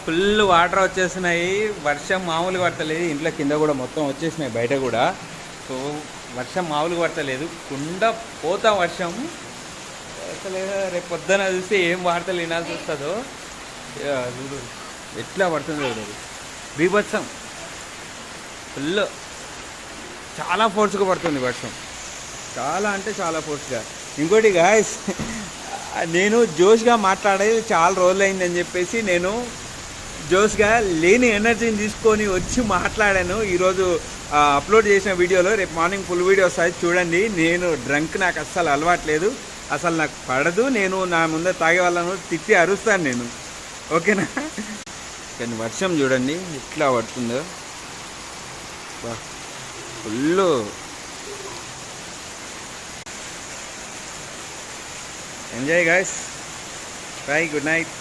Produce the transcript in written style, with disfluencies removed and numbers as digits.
Full water వచ్చేసినాయి. వర్షం మామూలుగా పడతలేదు. ఇంట్లో కింద కూడా మొత్తం వచ్చేసినాయి, బయట కూడా. సో వర్షం మామూలుగా పడతలేదు, కుండ పోతా వర్షం అసలు. రేపు పొద్దున చూస్తే ఏం వార్తలు వినాల్సి వస్తుందో. చూడు ఎట్లా పడుతుందో చూడు, బీభత్సం. ఫుల్ చాలా ఫోర్స్గా పడుతుంది వర్షం, చాలా అంటే చాలా ఫోర్స్గా. ఇంకోటి గాయస్, నేను జోష్గా మాట్లాడేది చాలా రోజులైందని చెప్పేసి నేను జోష్గా లేని ఎనర్జీని తీసుకొని వచ్చి మాట్లాడాను. ఈరోజు అప్లోడ్ చేసిన వీడియోలో రేపు మార్నింగ్ ఫుల్ వీడియో వస్తాయి చూడండి. నేను డ్రంక్ నాకు అస్సలు అలవాట్లేదు, అసలు నాకు పడదు. నేను నా ముందే తాగే వాళ్ళను తిట్టి అరుస్తాను నేను, ఓకేనా? కానీ వర్షం చూడండి ఎట్లా పడుతుందో, full. Enjoy guys, by, good night.